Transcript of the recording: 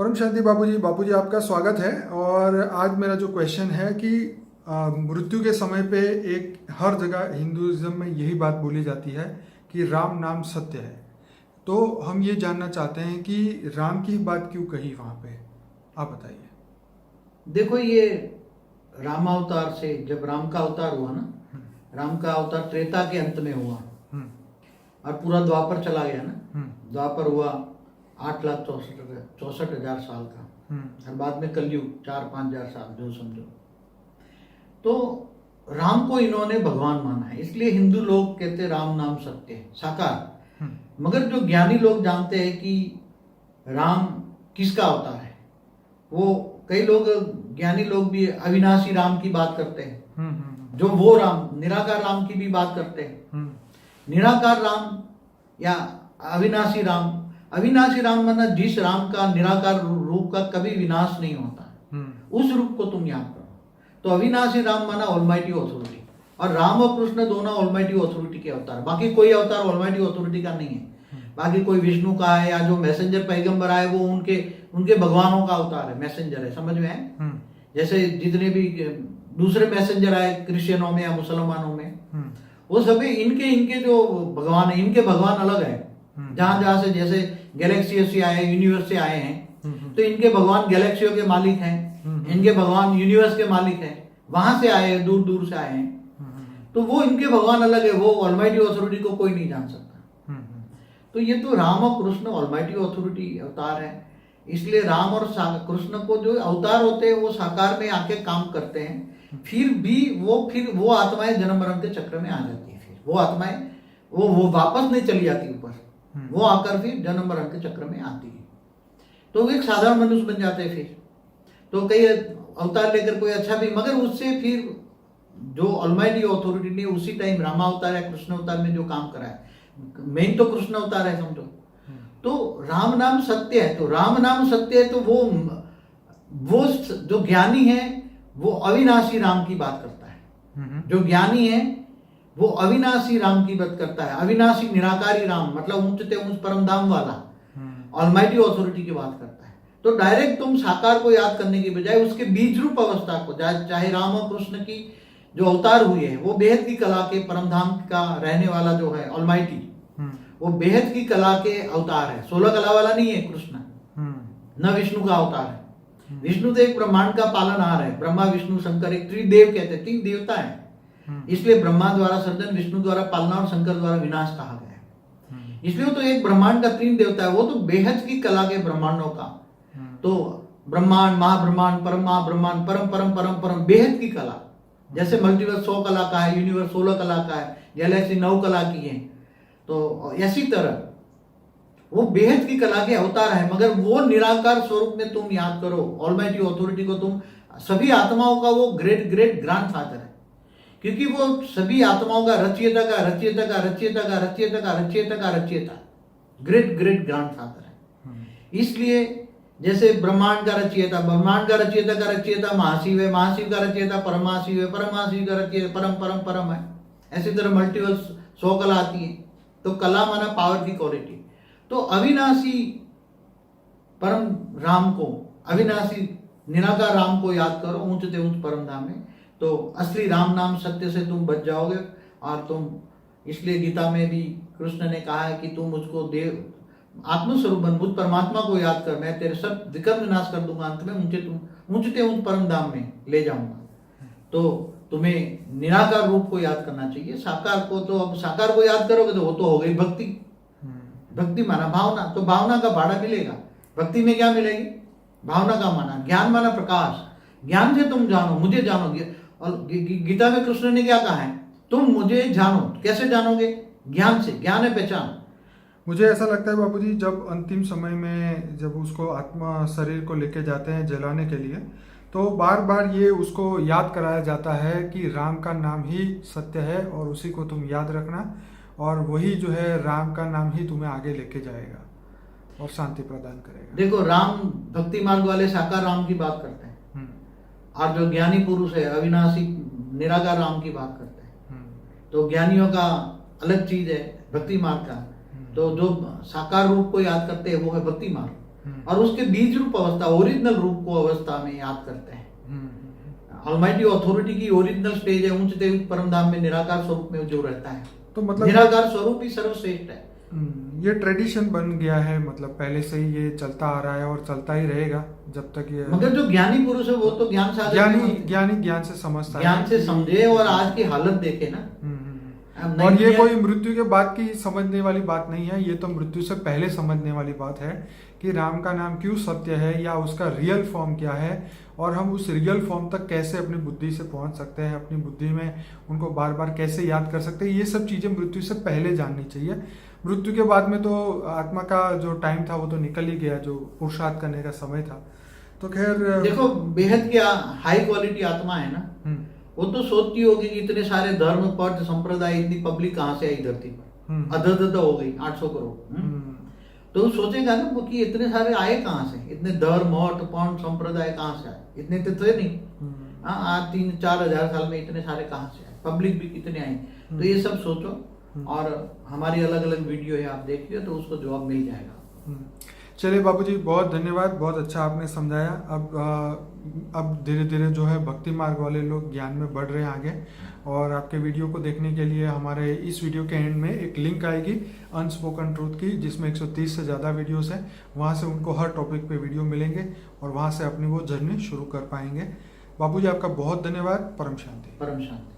परम शांति बाबूजी। बाबूजी आपका स्वागत है। और आज मेरा जो क्वेश्चन है कि मृत्यु के समय पे एक हर जगह हिंदुइज्म में यही बात बोली जाती है कि राम नाम सत्य है। तो हम ये जानना चाहते हैं कि राम की बात क्यों कही वहाँ पे, आप बताइए। देखो, ये रामावतार से जब राम का अवतार हुआ ना, राम का अवतार त्रेता के अंत में हुआ और पूरा द्वापर चला गया ना। द्वापर हुआ 8,64,000 साल का और बाद में कलयुग 4-5 हजार साल जो समझो। तो राम को इन्होंने भगवान माना है, इसलिए हिंदू लोग कहते हैं राम नाम सत्य है, साकार। मगर जो ज्ञानी लोग जानते हैं कि राम किसका अवतार है, वो कई लोग ज्ञानी लोग भी अविनाशी राम की बात करते हैं, जो वो राम निराकार राम की भी बात करते हैं। निराकार राम या अविनाशी राम, अविनाशी राम माना जिस राम का निराकार रूप का कभी विनाश नहीं होता, उस रूप को तुम याद करो। तो अविनाशी राम माना ऑलमाइटी ऑथोरिटी, और राम और कृष्ण दोनों ऑलमाइटी ऑथोरिटी के अवतार। बाकी कोई अवतार ऑलमाइटी ऑथोरिटी का नहीं है। बाकी कोई विष्णु का है या जो मैसेंजर पैगंबर आए वो उनके भगवानों का अवतार है, मैसेंजर है, समझ में है। जैसे जितने भी दूसरे मैसेंजर आए क्रिश्चियनों में या मुसलमानों में, वो सभी इनके जो भगवान है, इनके भगवान अलग है। जहां से जैसे गैलेक्सी से आए, यूनिवर्स से आए हैं, तो इनके भगवान गैलेक्सियों के मालिक हैं, इनके भगवान यूनिवर्स के मालिक हैं, वहां से आए हैं, दूर दूर से आए हैं। तो वो इनके भगवान अलग है, वो ऑलमाइटी ऑथोरिटी को कोई नहीं जान सकता। तो ये तो राम और कृष्ण ऑलमाइटी ऑथोरिटी अवतार है, इसलिए राम और कृष्ण को जो अवतार होते हैं वो साकार में आके काम करते हैं। फिर वो आत्माएं जन्म मरण के चक्र में आ जाती है। फिर वो आत्माएं वो वापस नहीं चली जाती ऊपर, वो आकर फिर जन्म मरण के चक्र में आती है। तो वो एक साधारण मनुष्य बन जाते हैं। फिर तो कई अवतार लेकर कोई अच्छा भी, मगर उससे फिर जो ऑलमाइटी अथॉरिटी ने उसी टाइम रामा अवतार या कृष्ण अवतार में जो काम करा है, मेन तो कृष्ण अवतार है समझो। तो राम नाम सत्य है, तो राम नाम सत्य है, तो वो जो ज्ञानी है वो अविनाशी राम की बात करता है। जो ज्ञानी है वो अविनाशी राम की बात करता है, अविनाशी निराकारी राम, मतलब ऊंचते ऊंच परम धाम वाला ऑलमाइटी ऑथोरिटी की बात करता है। तो डायरेक्ट तुम साकार को याद करने की बजाय उसके बीज रूप अवस्था को, चाहे राम और कृष्ण की जो अवतार हुए हैं, वो बेहद की कला के परम धाम का रहने वाला जो है ऑलमाइटी, वो बेहद की कला के अवतार है। 16 कला वाला नहीं है कृष्ण, न विष्णु का अवतार है। विष्णु तो एक ब्रह्मांड का पालनहार है, ब्रह्मा विष्णु शंकर, एक त्रिदेव कहते हैं, 3 देवता है। इसलिए ब्रह्मा द्वारा सर्जन, विष्णु द्वारा पालना और शंकर द्वारा विनाश कहा गया है। इसलिए तो एक ब्रह्मांड का 3 देवता है, वो तो बेहद की कला के ब्रह्मांडों का। तो ब्रह्मांड, महाब्रह्मांड, परम महाब्रह्मांड, परम परम परम परम बेहद की कला। जैसे मल्टीवर्स 100 कला का है, यूनिवर्स 16 कला का है, गैलेक्सी 9 कला की है। तो ऐसी तरह वो बेहद की कला के अवतार है, मगर वो निराकार स्वरूप में तुम याद करो। ऑलमाइटी ऑथोरिटी को तुम, सभी आत्माओं का वो ग्रेट ग्रेट ग्रैंडफादर है, क्योंकि वो सभी आत्माओं का रचयिता का रचयिता का रचयिता का रचयिता का रचयिता का रचयिता, ग्रेट ग्रेट ग्रैंडफादर है। इसलिए जैसे ब्रह्मांड का रचयिता, ब्रह्मांड का रचयिता का रचयिता महाशिव है, महाशिव का रचयिता परमाशिव है, परमाशिव का रचयिता परम परम परम है। ऐसी तरह मल्टीवर्स 100 कला आती है। तो कला माना पावर की क्वालिटी। तो अविनाशी परम राम को, अविनाशी निराकार राम को याद करो ऊंचते ऊंच परम धाम में, तो असली राम नाम सत्य से तुम बच जाओगे। और तुम, इसलिए गीता में भी कृष्ण ने कहा है कि तुम मुझको देव आत्मस्वरूप बन, मुझ परमात्मा को याद कर, मैं तेरे सब विकर्म विनाश कर दूंगा, अंत में ऊंचते ऊंच परम धाम में ले जाऊंगा। तो तुम्हें निराकार रूप को याद करना चाहिए। साकार को तो, अब साकार को याद करोगे तो वो तो हो गई भक्ति। भक्ति माना भावना, तो भावना का भाड़ा मिलेगा। भक्ति में क्या मिलेगी? भावना का माना, ज्ञान माना प्रकाश। ज्ञान से तुम जानो, मुझे जानोगे। और गीता में कृष्ण ने क्या कहा है? तुम मुझे जानो। कैसे जानोगे? ज्ञान से। ज्ञान है पहचान। मुझे ऐसा लगता है बाबूजी, जब अंतिम समय में जब उसको आत्मा शरीर को लेके जाते हैं जलाने के लिए, तो बार बार ये उसको याद कराया जाता है कि राम का नाम ही सत्य है और उसी को तुम याद रखना, और वही जो है राम का नाम ही तुम्हें आगे लेके जाएगा और शांति प्रदान करेगा। देखो, राम भक्ति मार्ग वाले साकार राम की बात करते हैं, और जो ज्ञानी पुरुष है अविनाशी निराकार राम की बात करते हैं। तो ज्ञानियों का अलग चीज है भक्ति मार्ग का। तो जो साकार रूप को याद करते हैं वो है भक्ति मार्ग। और उसके बीज रूप अवस्था, ओरिजिनल रूप को अवस्था में याद करते हैं। ऑलमाइटी अथॉरिटी की ओरिजिनल स्टेज है उच्च देव परम धाम में निराकार स्वरूप में जो रहता है, तो मतलब निराकार स्वरूप ही सर्वश्रेष्ठ है। ये ट्रेडिशन बन गया है, मतलब पहले से ही ये चलता आ रहा है और चलता ही रहेगा जब तक ये, मगर जो ज्ञानी पुरुष है वो तो ज्ञान सागर ज्ञान से समझता है, ज्ञान से समझे और आज की हालत देखे ना। और ये कोई मृत्यु के बाद की समझने वाली बात नहीं है, ये तो मृत्यु से पहले समझने वाली बात है कि राम का नाम क्यों सत्य है या उसका रियल फॉर्म क्या है, और हम उस रियल फॉर्म तक कैसे अपनी बुद्धि से पहुंच सकते हैं, अपनी बुद्धि में उनको बार बार कैसे याद कर सकते हैं। ये सब चीज़ें मृत्यु से पहले जाननी चाहिए। मृत्यु के बाद में तो आत्मा का जो टाइम था वो तो निकल ही गया, जो पुरुषार्थ करने का समय था। तो खैर देखो, बेहद क्या हाई क्वालिटी आत्मा है ना, वो तो सोचती होगी कि इतने सारे धर्म पद संप्रदाय, इतनी पब्लिक कहाँ से आई धरती पर, अदद हो गई 800 करोड़। तो सोचेगा ना वो कि इतने सारे आए कहाँ से, इतने धर्म मठ पंथ संप्रदाय कहाँ से आए, इतने तो थे नहीं। आज 3-4 हजार साल में इतने सारे कहाँ से आए, पब्लिक भी कितने आई। तो ये सब सोचो, और हमारी अलग अलग वीडियो है, आप देखिए तो उसको जवाब मिल जाएगा। चलिए बाबूजी, बहुत धन्यवाद, बहुत अच्छा आपने समझाया। अब धीरे धीरे जो है भक्ति मार्ग वाले लोग ज्ञान में बढ़ रहे हैं आगे। और आपके वीडियो को देखने के लिए हमारे इस वीडियो के एंड में एक लिंक आएगी अनस्पोकन ट्रूथ की, जिसमें 130 से ज़्यादा वीडियोस हैं। वहाँ से उनको हर टॉपिक पे वीडियो मिलेंगे और वहाँ से अपनी वो जर्नी शुरू कर पाएंगे। बाबूजी आपका बहुत धन्यवाद। परम शांति। परम शांति।